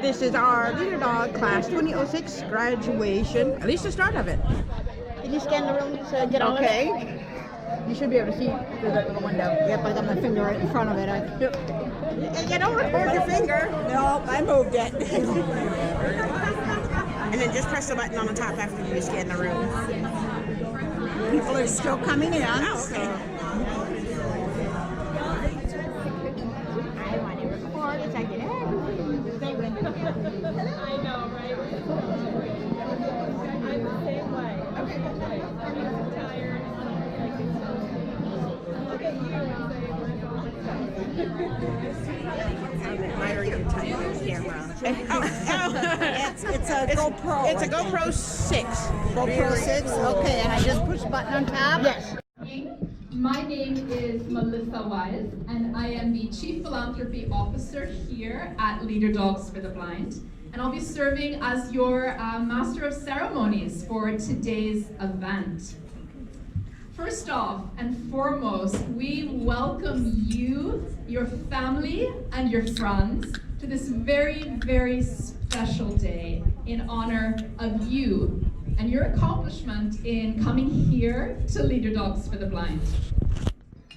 This is our Leader Dog Class 2006 graduation, at least the start of it. Can you scan the room to get on Okay. it? You should be able to see through that little window. Yep, I got my finger right in front of it. You don't record your finger. No, I moved it. And then just press the button on the top after you scan the room. People are still coming in. Oh, okay. I want to record as I get everything. I know, right? I'm the same way. Okay. I'm tired. Why are you touching the camera? It's a GoPro. It's a GoPro 6. GoPro 6? Okay, and I just push button on top? Yes. My name is Melissa Wise, and I am the Chief Philanthropy Officer here at Leader Dogs for the Blind. And I'll be serving as your Master of Ceremonies for today's event. First off and foremost, we welcome you, your family, and your friends to this very, very special day in honor of you and your accomplishment in coming here to Leader Dogs for the Blind.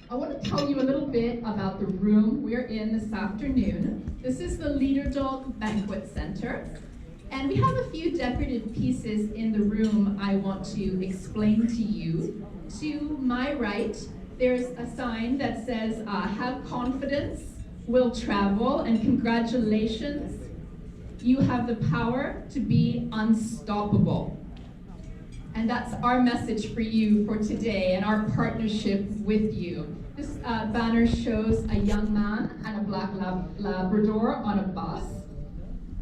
I want to tell you a little bit about the room we're in this afternoon. This is the Leader Dog Banquet Center. And we have a few decorative pieces in the room I want to explain to you. To my right, there's a sign that says, have confidence, will travel, and congratulations. You have the power to be unstoppable. And that's our message for you for today and our partnership with you. This banner shows a young man and a black Labrador on a bus.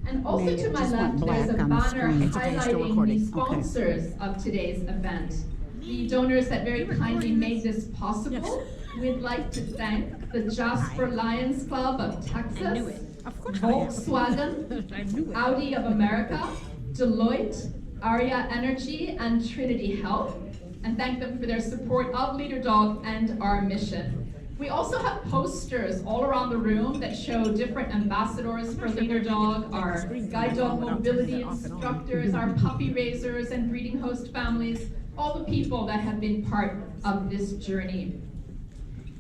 And also to my left, there's a banner highlighting the sponsors of today's event. The donors that very kindly made this possible. We'd like to thank the Jasper Lions Club of Texas, Volkswagen, Audi of America, Deloitte, Aria Energy, and Trinity Health, and thank them for their support of Leader Dog and our mission. We also have posters all around the room that show different ambassadors for Leader Dog, our guide dog mobility instructors, our puppy raisers and breeding host families, all the people that have been part of this journey.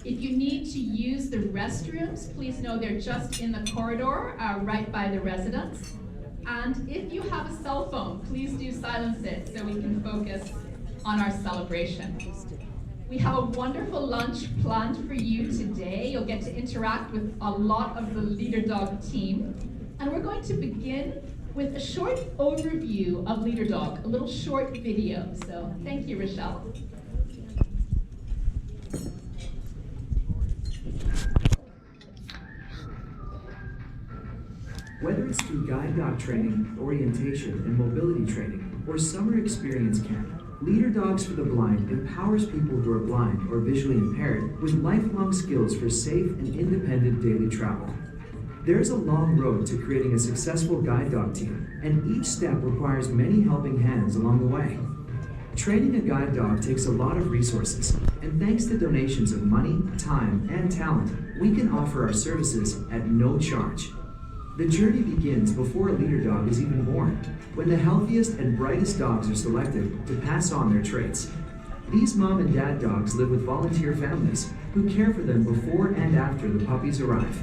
If you need to use the restrooms, please know they're just in the corridor right by the residence. And if you have a cell phone, please do silence it so we can focus on our celebration. We have a wonderful lunch planned for you today. You'll get to interact with a lot of the Leader Dog team. And we're going to begin with a short overview of Leader Dog, a little short video. So thank you, Rochelle. Whether it's through guide dog training, orientation, and mobility training, or summer experience camp, Leader Dogs for the Blind empowers people who are blind or visually impaired with lifelong skills for safe and independent daily travel. There's a long road to creating a successful guide dog team, and each step requires many helping hands along the way. Training a guide dog takes a lot of resources, and thanks to donations of money, time, and talent, we can offer our services at no charge. The journey begins before a leader dog is even born, when the healthiest and brightest dogs are selected to pass on their traits. These mom and dad dogs live with volunteer families who care for them before and after the puppies arrive.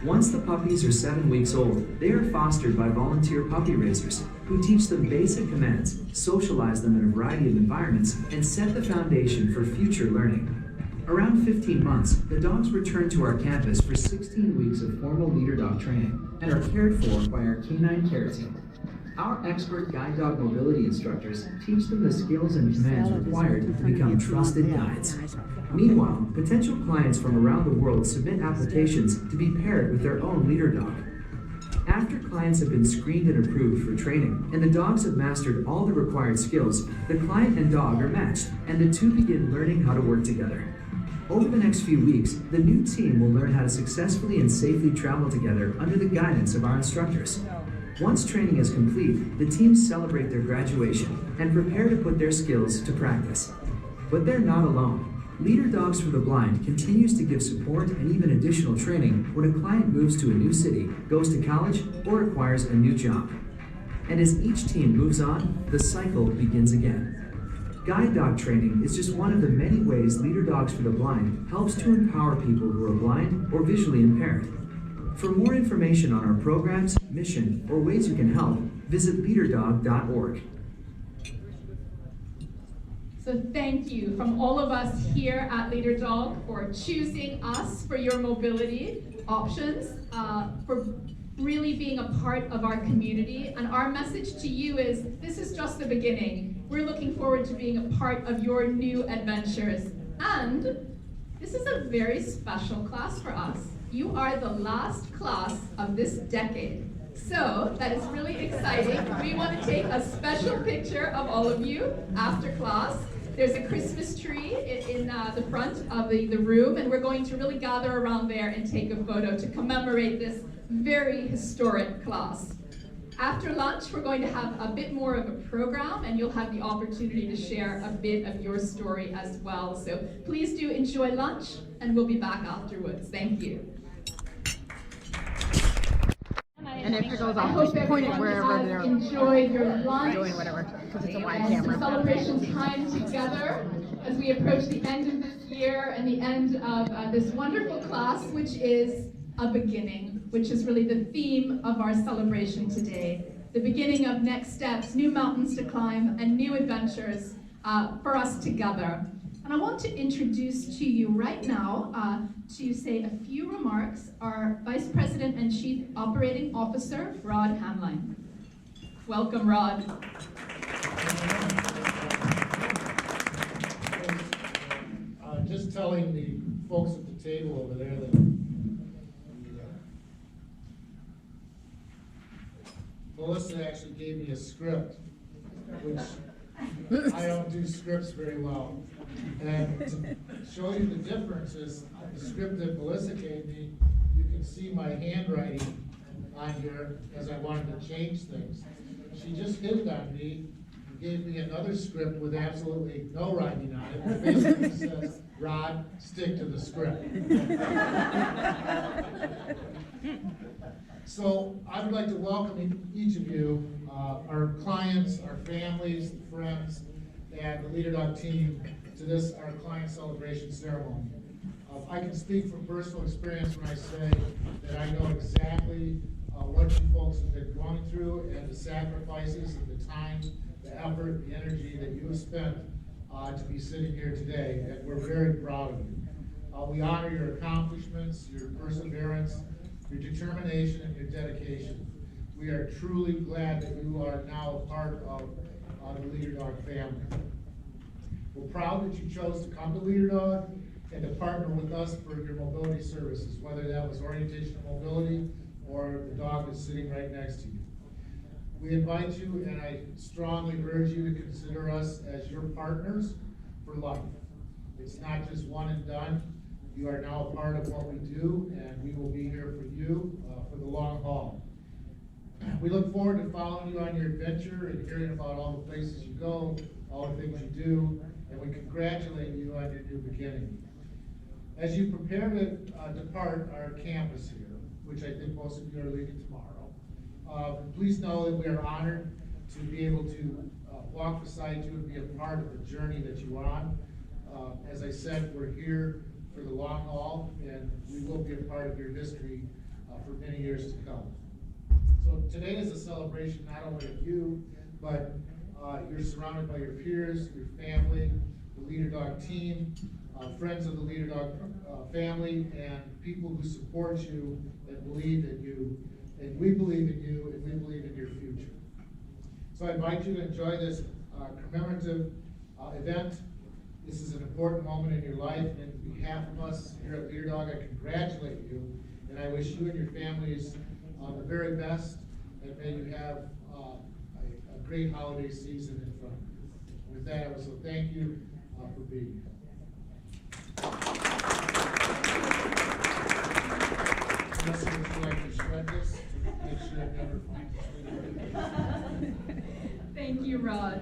Once the puppies are 7 weeks old, they are fostered by volunteer puppy raisers who teach them basic commands, socialize them in a variety of environments, and set the foundation for future learning. Around 15 months, the dogs return to our campus for 16 weeks of formal leader dog training and are cared for by our canine care team. Our expert guide dog mobility instructors teach them the skills and commands required to become trusted guides. Meanwhile, potential clients from around the world submit applications to be paired with their own leader dog. After clients have been screened and approved for training, and the dogs have mastered all the required skills, the client and dog are matched, and the two begin learning how to work together. Over the next few weeks, the new team will learn how to successfully and safely travel together under the guidance of our instructors. Once training is complete, the teams celebrate their graduation and prepare to put their skills to practice. But they're not alone. Leader Dogs for the Blind continues to give support and even additional training when a client moves to a new city, goes to college, or acquires a new job. And as each team moves on, the cycle begins again. Guide dog training is just one of the many ways Leader Dogs for the Blind helps to empower people who are blind or visually impaired. For more information on our programs, mission, or ways you can help, visit leaderdog.org. So thank you from all of us here at Leader Dog for choosing us for your mobility options, for really being a part of our community. And our message to you is, this is just the beginning. We're looking forward to being a part of your new adventures. And this is a very special class for us. You are the last class of this decade. So that is really exciting. We want to take a special picture of all of you after class. There's a Christmas tree in the front of the room, and we're going to really gather around there and take a photo to commemorate this very historic class. After lunch, we're going to have a bit more of a program, and you'll have the opportunity to share a bit of your story as well. So please do enjoy lunch, and we'll be back afterwards. Thank you. And if it goes off, just point it wherever they're enjoyed your lunch. doing whatever, because it's a wide And camera. celebration time together as we approach the end of this year and the end of this wonderful class, which is a beginning, which is really the theme of our celebration today. The beginning of next steps, new mountains to climb, and new adventures for us together. And I want to introduce to you right now, to say a few remarks, our Vice President and Chief Operating Officer, Rod Hanline. Welcome, Rod. Just telling the folks at the table over there that Melissa actually gave me a script, which I don't do scripts very well. And to show you the difference is the script that Melissa gave me, you can see my handwriting on here because I wanted to change things. She just hit it on me and gave me another script with absolutely no writing on it. It basically says, Rod, stick to the script. So I would like to welcome each of you, our clients, our families, friends, and the Leader Dog team to this, our client celebration ceremony. I can speak from personal experience when I say that I know exactly what you folks have been going through and the sacrifices and the time, the effort, the energy that you have spent to be sitting here today, and we're very proud of you. We honor your accomplishments, your perseverance, your determination, and your dedication. We are truly glad that you are now a part of the Leader Dog family. We're proud that you chose to come to Leader Dog and to partner with us for your mobility services, whether that was orientation and mobility or the dog that's sitting right next to you. We invite you, and I strongly urge you to consider us as your partners for life. It's not just one and done. You are now a part of what we do, and we will be here for you for the long haul. We look forward to following you on your adventure and hearing about all the places you go, all the things you do, and we congratulate you on your new beginning. As you prepare to depart our campus here, which I think most of you are leaving tomorrow, please know that we are honored to be able to walk beside you and be a part of the journey that you are on. As I said, we're here for the long haul, and we will be a part of your history for many years to come. So today is a celebration not only of you, but you're surrounded by your peers, your family, the Leader Dog team, friends of the Leader Dog family, and people who support you and believe in you. And we believe in you, and we believe in your future. So I invite you to enjoy this commemorative event. This is an important moment in your life, and on behalf of us here at Leader Dog, I congratulate you, and I wish you and your families the very best, and may you have a great holiday season in front of you. With that, I also thank you for being here. Melissa, would you like to shred this to make sure it never finds its way? Thank you, Rod.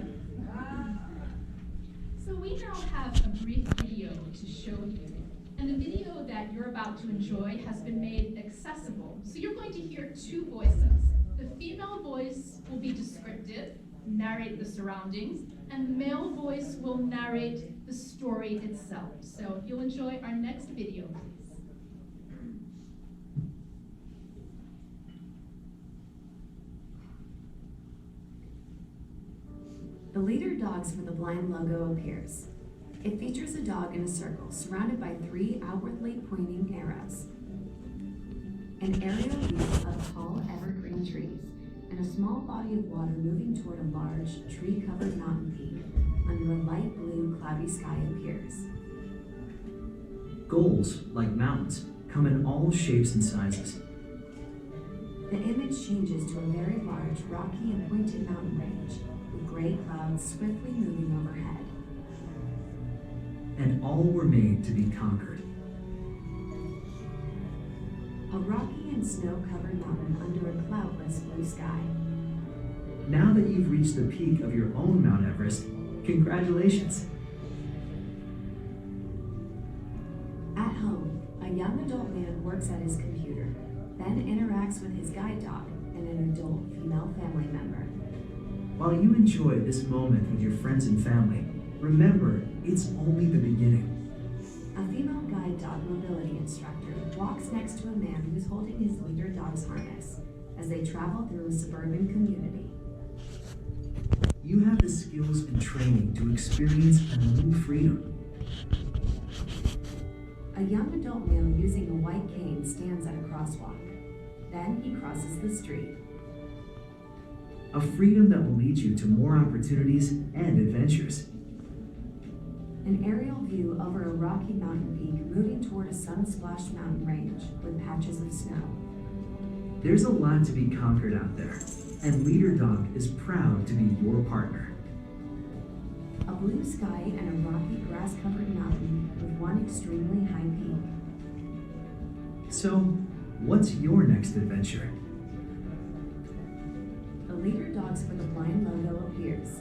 So we now have a brief video to show you. And the video that you're about to enjoy has been made accessible. So you're going to hear two voices. The female voice will be descriptive, narrate the surroundings, and the male voice will narrate the story itself. So if you'll enjoy our next video, please. The Leader Dogs for the Blind logo appears. It features a dog in a circle surrounded by 3 outwardly pointing arrows. An aerial view of tall evergreen trees and a small body of water moving toward a large tree-covered mountain peak under a light blue cloudy sky appears. Goals, like mountains, come in all shapes and sizes. The image changes to a very large, rocky and pointed mountain range with gray clouds swiftly moving overhead. And all were made to be conquered. A rocky and snow-covered mountain under a cloudless blue sky. Now that you've reached the peak of your own Mount Everest, congratulations! At home, a young adult man works at his computer, then interacts with his guide dog and an adult female family member. While you enjoy this moment with your friends and family, remember, it's only the beginning. A female guide dog mobility instructor walks next to a man who's holding his leader dog's harness as they travel through a suburban community. You have the skills and training to experience a new freedom. A young adult male using a white cane stands at a crosswalk. Then he crosses the street. A freedom that will lead you to more opportunities and adventures. An aerial view over a rocky mountain peak moving toward a sun-splashed mountain range with patches of snow. There's a lot to be conquered out there, and Leader Dog is proud to be your partner. A blue sky and a rocky grass-covered mountain with one extremely high peak. So, what's your next adventure? The Leader Dogs for the Blind logo appears.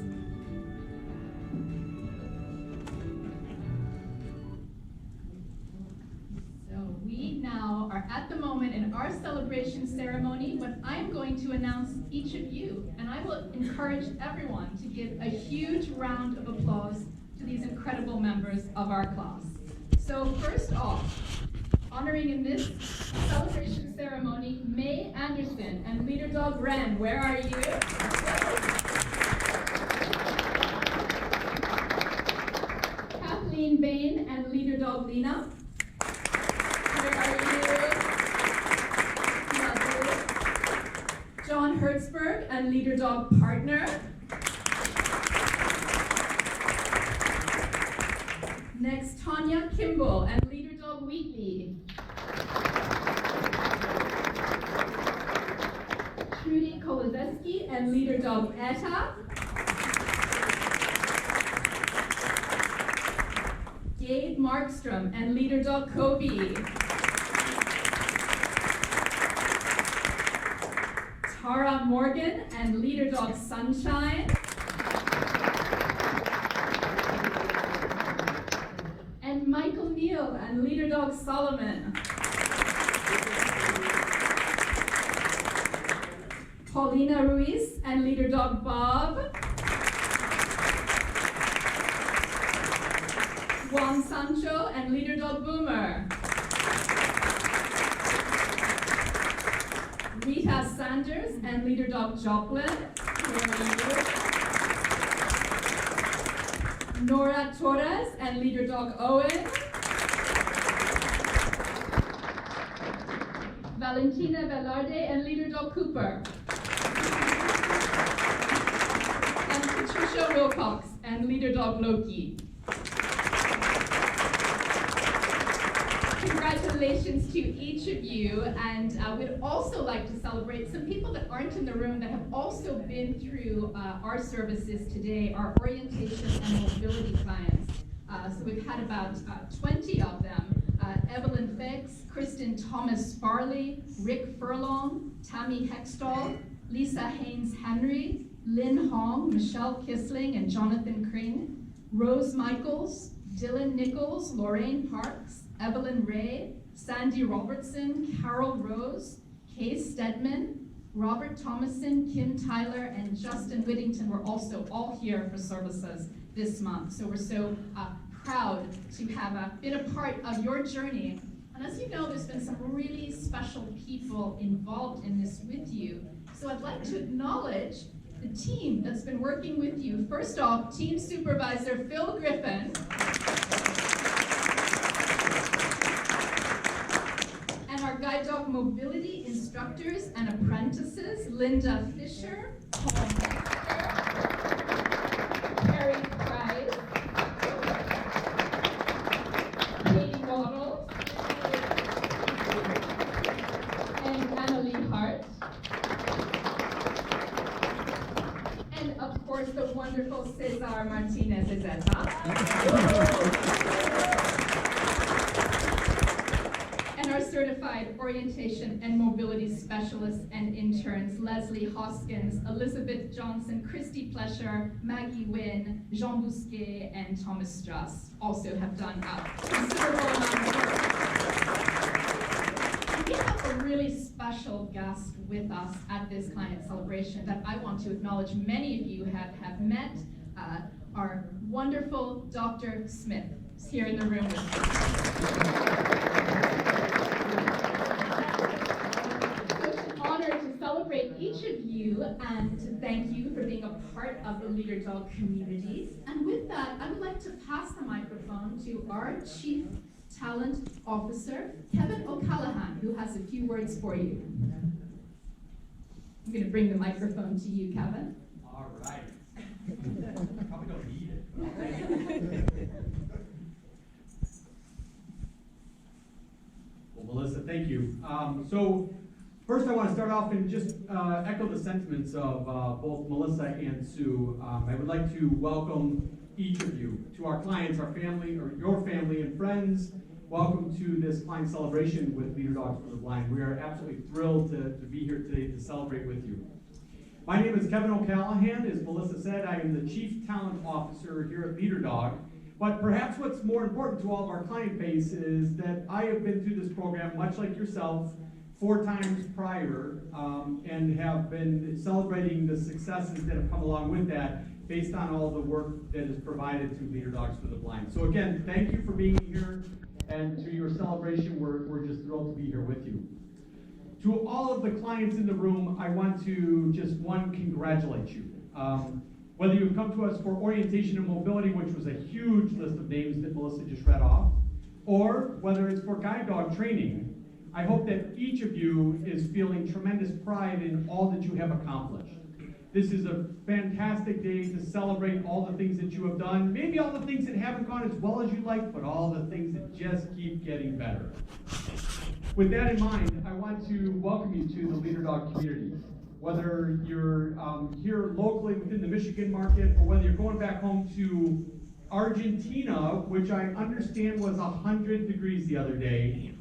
We now are at the moment in our celebration ceremony when I'm going to announce each of you, and I will encourage everyone to give a huge round of applause to these incredible members of our class. So first off, honoring in this celebration ceremony, May Anderson and Leader Dog Ren, where are you? Kathleen Bain and Leader Dog Lena. Where are you? John Hertzberg and Leader Dog Partner. Next, Tanya Kimball and Leader Dog Wheatley. Trudy Kolozeski and Leader Dog Etta. Gabe Markstrom and Leader Dog Kobe. Tara Morgan and Leader Dog Sunshine. And Michael Neal and Leader Dog Solomon. Paulina Ruiz and Leader Dog Bob. Juan Sancho and Leader Dog Boomer. Rita Sanders and Leader Dog Joplin. Nora Torres and Leader Dog Owen. Valentina Velarde and Leader Dog Cooper. And Patricia Wilcox and Leader Dog Loki. Congratulations to each of you, and we'd also like to celebrate some people that aren't in the room that have also been through our services today, our orientation and mobility clients. So we've had about 20 of them. Evelyn Fix, Kristen Thomas Farley, Rick Furlong, Tammy Hextall, Lisa Haynes Henry, Lynn Hong, Michelle Kissling, and Jonathan Kring, Rose Michaels, Dylan Nichols, Lorraine Parks, Evelyn Ray, Sandy Robertson, Carol Rose, Kay Stedman, Robert Thomason, Kim Tyler, and Justin Whittington were also all here for services this month. So we're so proud to have been a part of your journey. And as you know, there's been some really special people involved in this with you. So I'd like to acknowledge the team that's been working with you. First off, Team Supervisor Phil Griffin. And our guide dog mobility instructors and apprentices, Linda Fisher, Paul Baxter, Carrie Price, Katie Waddle, and Annalie Hart. And of course, the wonderful Cesar Martinez Izeta. And our certified orientation and mobility specialists and interns, Leslie Hoskins, Elizabeth Johnson, Christy Plesher, Maggie Wynn, Jean Bousquet, and Thomas Strass also have done a considerable amount of work. We have a really special guest with us at this client celebration that I want to acknowledge. Many of you have met our wonderful Dr. Smith is here in the room with us. So it's an honor to celebrate each of you and to thank you for being a part of the Leader Dog community. And with that, I would like to pass the microphone to our Chief Talent Officer, Kevin O'Callaghan, who has a few words for you. I'm going to bring the microphone to you, Kevin. All right. Probably don't need it. Well, Melissa, thank you. So first I want to start off and just echo the sentiments of both Melissa and Sue. I would like to welcome each of you to our clients, our family, or your family and friends. Welcome to this client celebration with Leader Dogs for the Blind. We are absolutely thrilled to be here today to celebrate with you. My name is Kevin O'Callaghan. As Melissa said, I am the Chief Talent Officer here at Leader Dog. But perhaps what's more important to all of our client base is that I have been through this program, much like yourself, 4 times prior, and have been celebrating the successes that have come along with that based on all the work that is provided to Leader Dogs for the Blind. So again, thank you for being here, and to your celebration, we're just thrilled to be here with you. To all of the clients in the room, I want to just, congratulate you. Whether you've come to us for orientation and mobility, which was a huge list of names that Melissa just read off, or whether it's for guide dog training, I hope that each of you is feeling tremendous pride in all that you have accomplished. This is a fantastic day to celebrate all the things that you have done, maybe all the things that haven't gone as well as you like, but all the things that just keep getting better. With that in mind, I want to welcome you to the Leader Dog community. Whether you're here locally within the Michigan market, or whether you're going back home to Argentina, which I understand was 100 degrees the other day,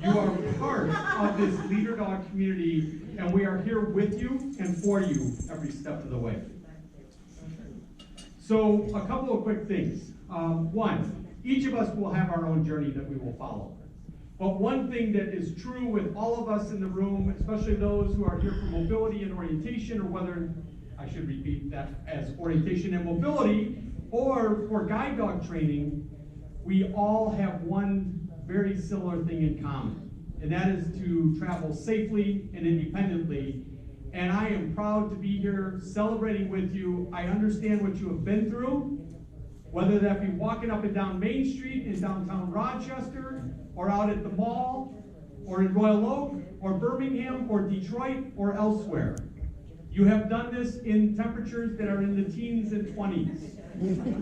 you are part of this Leader Dog community, and we are here with you and for you every step of the way. So a couple of quick things. One, each of us will have our own journey that we will follow. But one thing that is true with all of us in the room, especially those who are here for mobility and orientation, or whether, I should repeat that as orientation and mobility, or for guide dog training, we all have one very similar thing in common, and that is to travel safely and independently. And I am proud to be here celebrating with you. I understand what you have been through, whether that be walking up and down Main Street in downtown Rochester, or out at the mall, or in Royal Oak, or Birmingham, or Detroit, or elsewhere. You have done this in temperatures that are in the teens and 20s.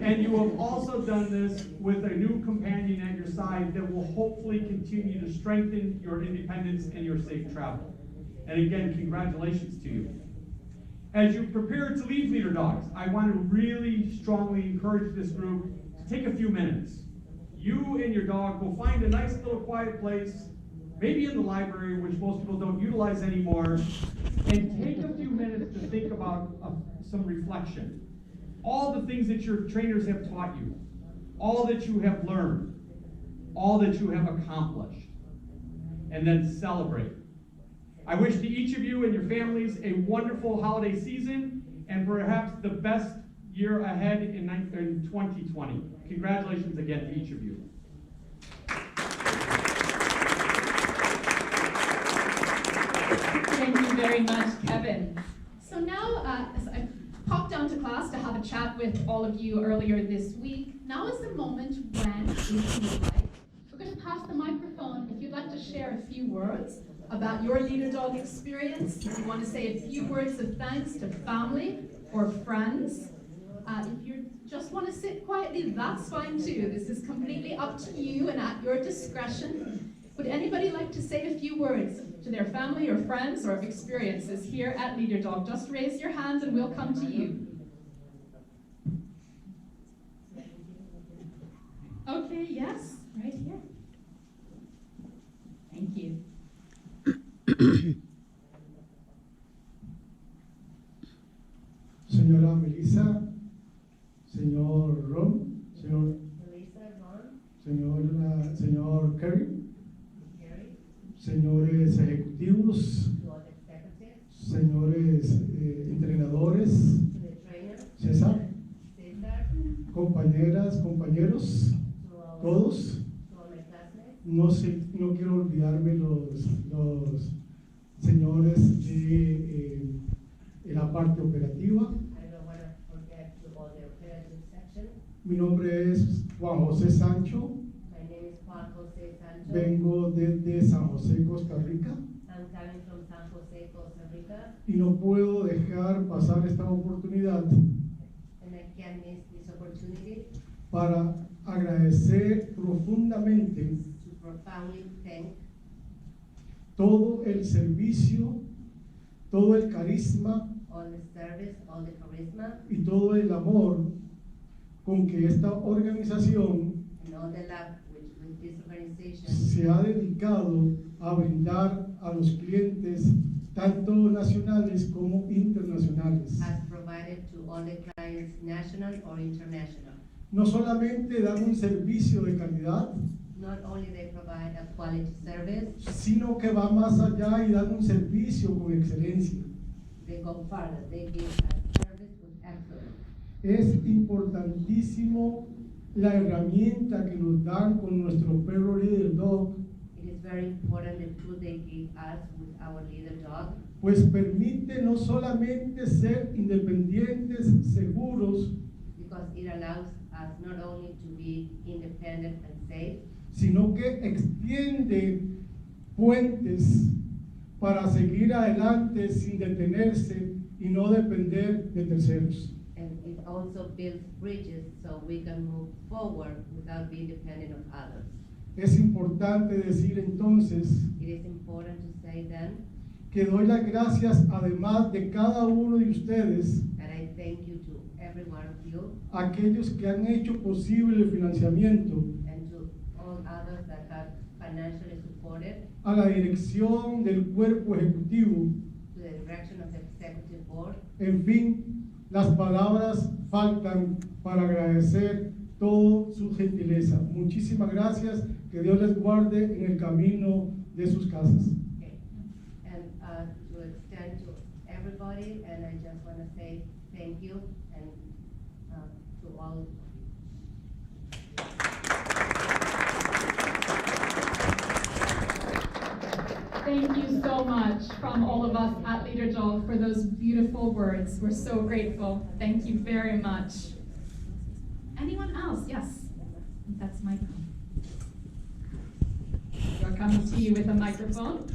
And you have also done this with a new companion at your side that will hopefully continue to strengthen your independence and your safe travel. And again, congratulations to you. As you prepare to leave Leader Dogs, I want to really strongly encourage this group to take a few minutes. You and your dog will find a nice little quiet place, maybe in the library, which most people don't utilize anymore, and take a few minutes to think about some reflection. All the things that your trainers have taught you, all that you have learned, all that you have accomplished, and then celebrate. I wish to each of you and your families a wonderful holiday season and perhaps the best year ahead in 2020. Congratulations again to each of you. Thank you very much, Kevin. So now, as I popped down to class to have a chat with all of you earlier this week, now is the moment when, if you would like, we're going to pass the microphone if you'd like to share a few words about your Leader Dog experience. If you want to say a few words of thanks to family or friends. If you just want to sit quietly, that's fine too. This is completely up to you and at your discretion. Would anybody like to say a few words to their family or friends or experiences here at Leader Dog? Just raise your hand and we'll come to you. Okay, yes, right here. Thank you. Señora Melissa, señor Ron, señor Kerry, señores ejecutivos, señores entrenadores, César, compañeras, compañeros, todos. No quiero olvidarme los señores de la parte operativa. Mi nombre es Juan José Sancho. Vengo desde San José, Costa Rica. Y no puedo dejar pasar esta oportunidad para agradecer profundamente todo el servicio, todo el carisma y todo el amor con que esta organización se ha dedicado a brindar a los clientes tanto nacionales como internacionales. No solamente dan un servicio de calidad, sino que va más allá y dan un servicio con excelencia. Es importantísimo la herramienta que nos dan con nuestro perro Leader Dog, pues permite no solamente ser independientes, seguros, sino que extiende puentes para seguir adelante sin detenerse y no depender de terceros. Es importante decir entonces que doy las gracias además de cada uno de ustedes, aquellos que han hecho posible el financiamiento, a la dirección del cuerpo ejecutivo. En fin, las palabras faltan para agradecer toda su gentileza. Muchísimas gracias, que Dios les guarde en el camino de sus casas. Thank you, and to all. Thank you so much from all of us at Leader Dog for those beautiful words. We're so grateful. Thank you very much. Anyone else? Yes, that's Michael. We're coming to you with a microphone.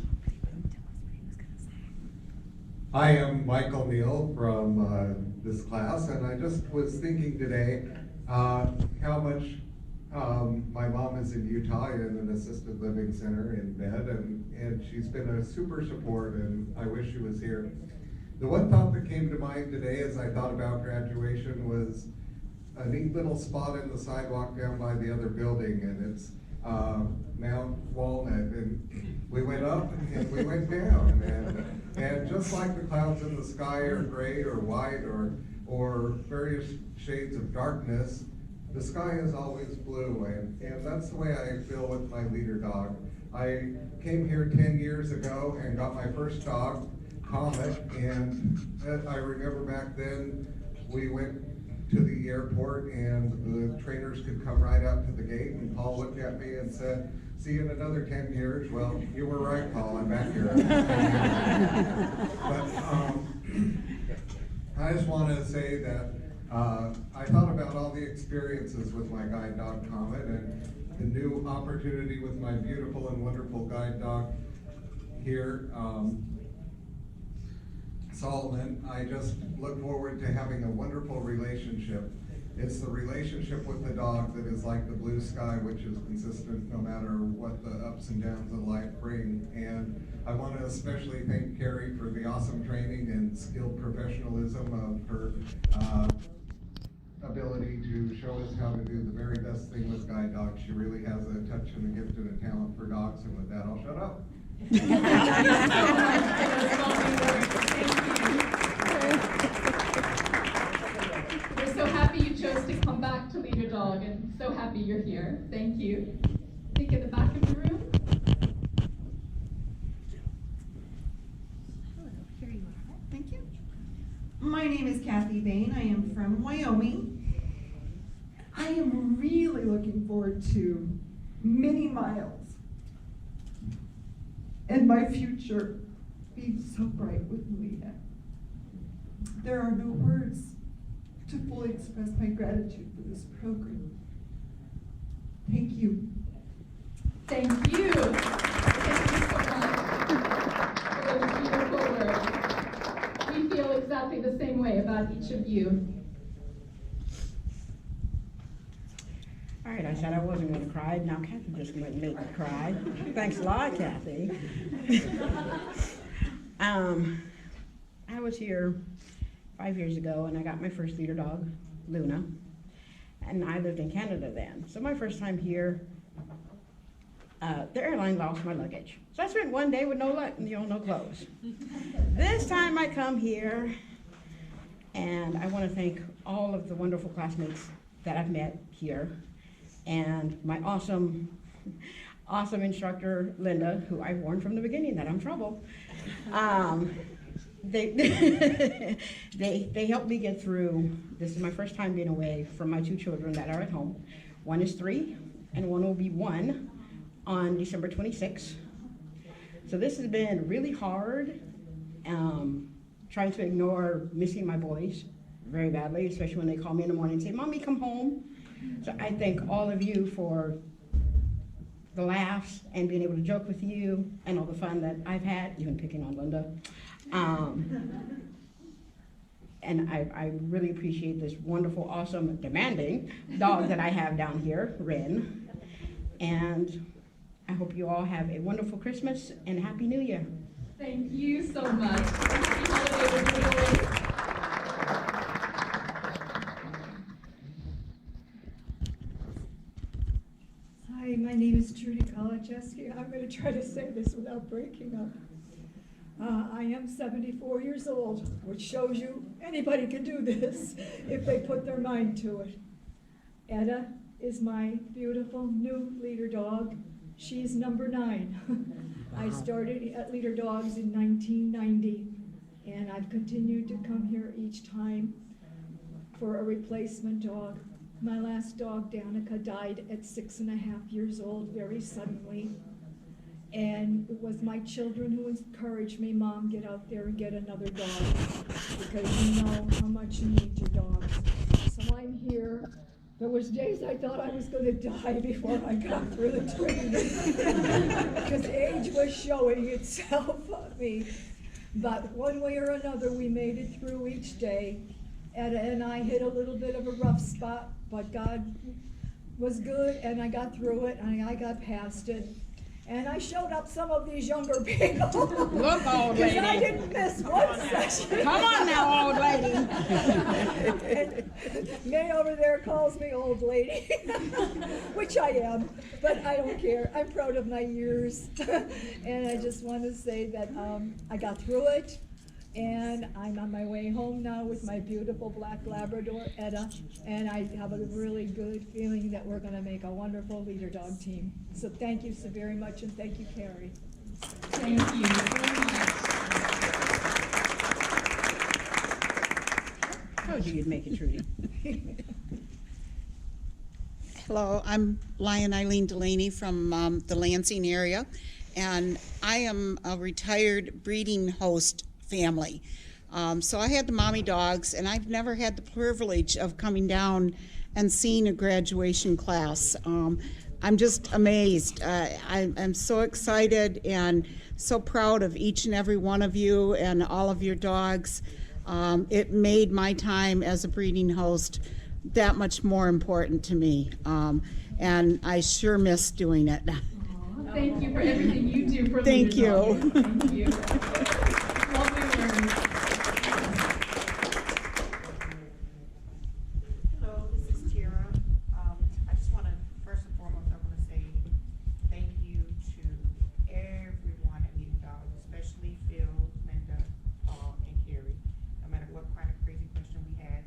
I am Michael Neal from this class, and I just was thinking today how much my mom is in Utah in an assisted living center in bed, and she's been a super support, and I wish she was here. The one thought that came to mind today as I thought about graduation was a neat little spot in the sidewalk down by the other building, and it's Mount Walnut, and we went up and we went down, and just like the clouds in the sky are gray or white or various shades of darkness, the sky is always blue, and that's the way I feel with my leader dog. I came here 10 years ago and got my first dog, Comet, and I remember back then we went to the airport and the trainers could come right out to the gate, and Paul looked at me and said, "See you in another 10 years. Well, you were right, Paul, I'm back here. But I just want to say that I thought about all the experiences with my guide dog, Comet, and the new opportunity with my beautiful and wonderful guide dog here, Solomon. I just look forward to having a wonderful relationship. It's the relationship with the dog that is like the blue sky, which is consistent no matter what the ups and downs of life bring. And I want to especially thank Carrie for the awesome training and skilled professionalism of her ability to show us how to do the very best thing with guide dogs. She really has a touch and a gift and a talent for dogs, and with that, I'll shut up. We're so happy you chose to come back to Leader Dog, and so happy you're here. Thank you. I think at the back of the room. Here you are. Thank you. My name is Kathy Bain. I am from Wyoming. I am really looking forward to many miles and my future being so bright with Millennia. There are no words to fully express my gratitude for this program. Thank you. Thank you. Thank you so much for those beautiful words. We feel exactly the same way about each of you. All right, I said I wasn't going to cry. Now Kathy just went and made me cry. Thanks a lot, Kathy. I was here 5 years ago, and I got my first leader dog, Luna, and I lived in Canada then. So my first time here, the airline lost my luggage. So I spent one day with no clothes. This time I come here, and I want to thank all of the wonderful classmates that I've met here, and my awesome instructor, Linda, who I warned from the beginning that I'm trouble. They helped me get through. This is my first time being away from my two children that are at home. One is 3, and one will be 1 on December 26th. So this has been really hard, trying to ignore missing my boys very badly, especially when they call me in the morning and say, "Mommy, come home." So I thank all of you for the laughs and being able to joke with you and all the fun that I've had, even picking on Linda. And I really appreciate this wonderful, awesome, demanding dog that I have down here, Rin. And I hope you all have a wonderful Christmas and a Happy New Year. Thank you so much. Happy holidays, everyone. Hi, my name is Trudy Koloczewski. I'm going to try to say this without breaking up. I am 74 years old, which shows you anybody can do this if they put their mind to it. Etta is my beautiful new leader dog. She's number 9. I started at Leader Dogs in 1990, and I've continued to come here each time for a replacement dog. My last dog, Danica, died at 6.5 years old very suddenly. And it was my children who encouraged me, "Mom, get out there and get another dog, because you know how much you need your dogs." So I'm here. There was days I thought I was going to die before I got through the training, because age was showing itself on me. But one way or another, we made it through each day. Etta and I hit a little bit of a rough spot, but God was good, and I got through it, and I got past it. And I showed up some of these younger people. Look, old lady. Because I didn't miss one session. Come on now, old lady. And May over there calls me old lady, which I am, but I don't care. I'm proud of my years. And I just want to say that I got through it. And I'm on my way home now with my beautiful black Labrador, Etta, and I have a really good feeling that we're gonna make a wonderful leader dog team. So thank you so very much, and thank you, Carrie. Thank you very much. Told you you'd make it, Trudy. Hello, I'm Lion Eileen Delaney from the Lansing area, and I am a retired breeding host family. So I had the mommy dogs, and I've never had the privilege of coming down and seeing a graduation class. I'm just amazed. I'm so excited and so proud of each and every one of you and all of your dogs. It made my time as a breeding host that much more important to me, and I sure miss doing it. Thank you for everything you do for Thank Leader you. Dog. Thank you. Lovely words. Hello, this is Tara. I just want to, first and foremost, I want to say thank you to everyone at Leader Dog, especially Phil, Linda, Paul, and Carrie. No matter what kind of crazy question we had,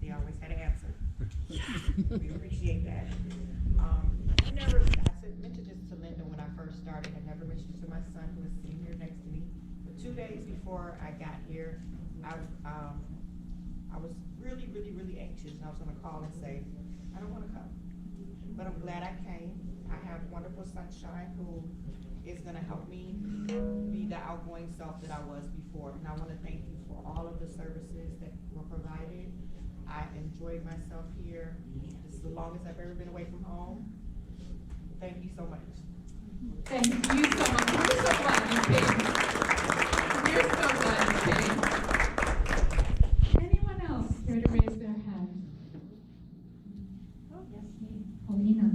they always had an answer. We appreciate that. Mentioned this to Linda when I first started. I never mentioned it to my son who is sitting here next to me. But 2 days before I got here, I was really, really, really anxious. And I was gonna call and say, I don't wanna come. But I'm glad I came. I have wonderful Sunshine who is gonna help me be the outgoing self that I was before. And I wanna thank you for all of the services that were provided. I enjoyed myself here. This is the longest I've ever been away from home. Thank you so much. Thank you so much. We're so glad you came. We're so glad you came. Anyone else care to raise their hand? Oh, yes, me. Paulina.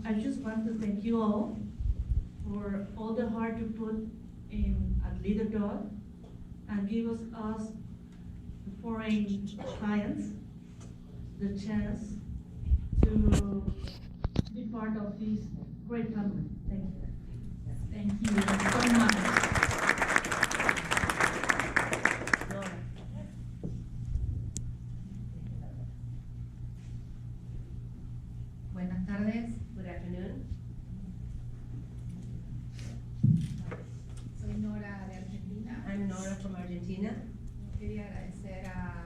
I just want to thank you all for all the heart you put in at Leader Dog and give us foreign clients the chance to be part of this great family. Thank you. Thank you so much. Buenas tardes, good afternoon. Soy Nora de Argentina. I'm Nora from Argentina. Quería agradecer a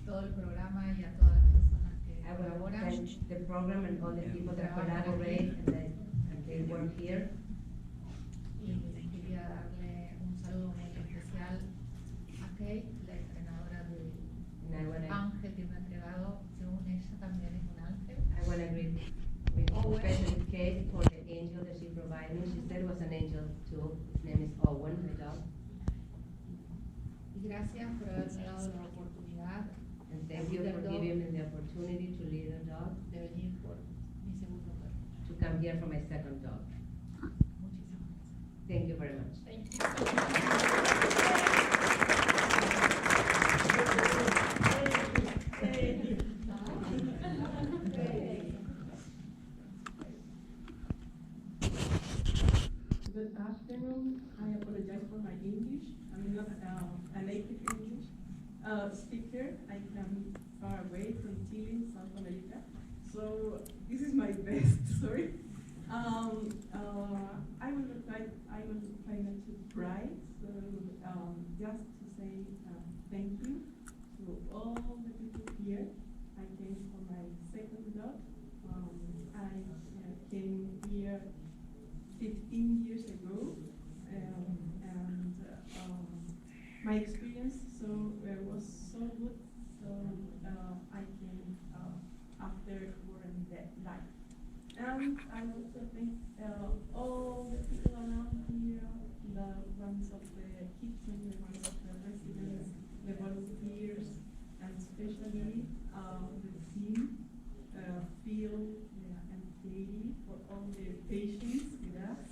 todo el programa y a todas las personas que I will colaboran. thank the program and all the people that collaborate and they work here. Y quería darle un saludo muy especial a Kate, la entrenadora de Ángel, que me ha entregado, según ella también es un ángel. I want to agree with especially Kate for the angel that she provided me. She said it was an angel too. His name is Owen, my dog. Y gracias por haberme dado la oportunidad And thank you for giving me the opportunity to lead a dog. de venir por mi segundo perro. To come here for my second dog. Muchísimas gracias. Thank you very much. Thank you so much. Good afternoon. I apologize for my English. I'm not a native English speaker. I come far away from Chile, South America. So this is my best. Sorry. I will try not to cry. So just to say thank you to all the people here. I came for my second dog. I came here 15 years ago, and my experience was so good. So I came after working that life. And I also thank all the people around here, the ones of the kitchen, the ones of the residents, the volunteers, and especially the team, Phil and Katie, for all their patience with us,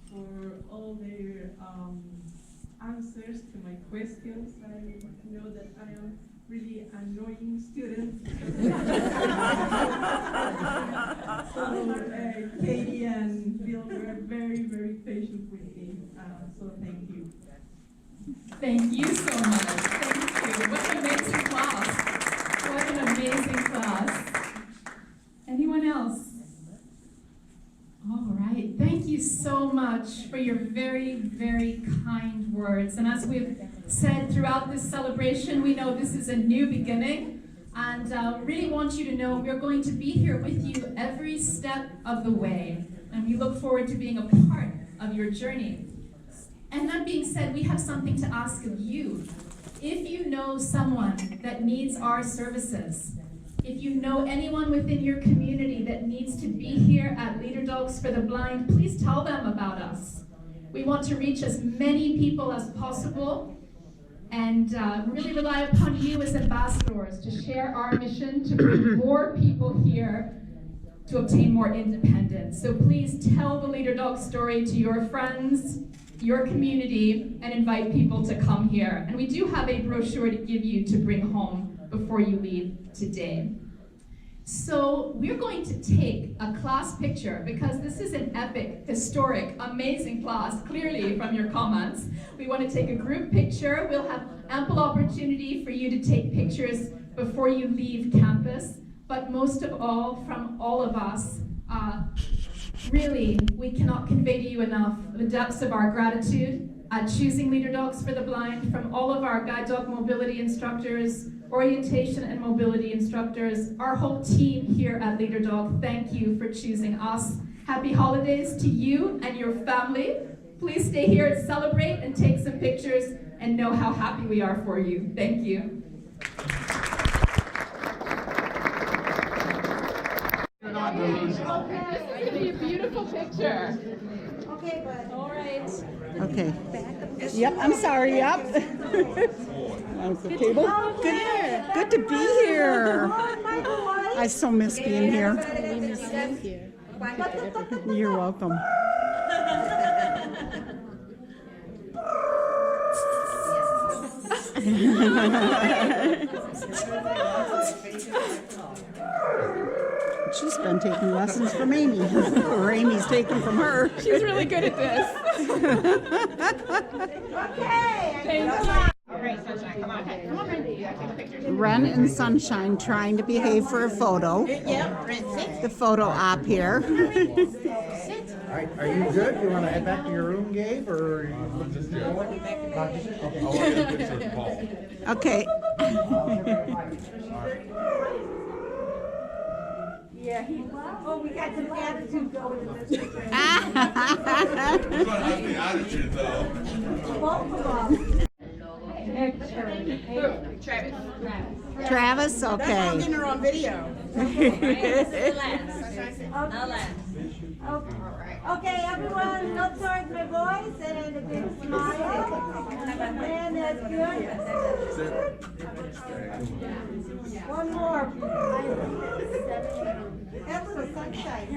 for all their answers to my questions. I know that I am really annoying students. So Katie and Bill were very, very patient with me, so thank you. Thank you so much. Thank you. What an amazing class. What an amazing class. Anyone else? All right. Thank you so much for your very, very kind words. And as we've said throughout this celebration, we know this is a new beginning. And really want you to know we're going to be here with you every step of the way. And we look forward to being a part of your journey. And that being said, we have something to ask of you. If you know someone that needs our services, if you know anyone within your community that needs to be here at Leader Dogs for the Blind, please tell them about us. We want to reach as many people as possible and really rely upon you as ambassadors to share our mission to bring more people here to obtain more independence. So please tell the Leader Dog story to your friends, your community, and invite people to come here. And we do have a brochure to give you to bring home before you leave today. So we're going to take a class picture because this is an epic, historic, amazing class, clearly from your comments. We want to take a group picture. We'll have ample opportunity for you to take pictures before you leave campus. But most of all, from all of us, really, we cannot convey to you enough the depths of our gratitude at choosing Leader Dogs for the Blind, from all of our guide dog mobility instructors, orientation and mobility instructors, our whole team here at Leader Dog. Thank you for choosing us. Happy holidays to you and your family. Please stay here and celebrate and take some pictures and know how happy we are for you. Thank you. It's going to be a beautiful picture. Okay, bud. All right. Okay. Yep, I'm sorry, yep. On the table. Good to be here. I so miss being here. You're welcome. She's been taking lessons from Amy, or Amy's taking from her. She's really good at this. Okay. All right, Sunshine, come on. Come on, Randy. You gotta take a picture. Ren and Sunshine trying to behave for a photo. Yep, sit. The photo op here. Are you good? You want to head back to your room, Gabe, or just Okay. Yeah, we got some attitude going in this picture. You're gonna have the attitude though. Both of them. Travis, okay. That's all getting her on video. Okay, everyone, look towards my voice and a big smile. And that's good. One more. That's the sunshine.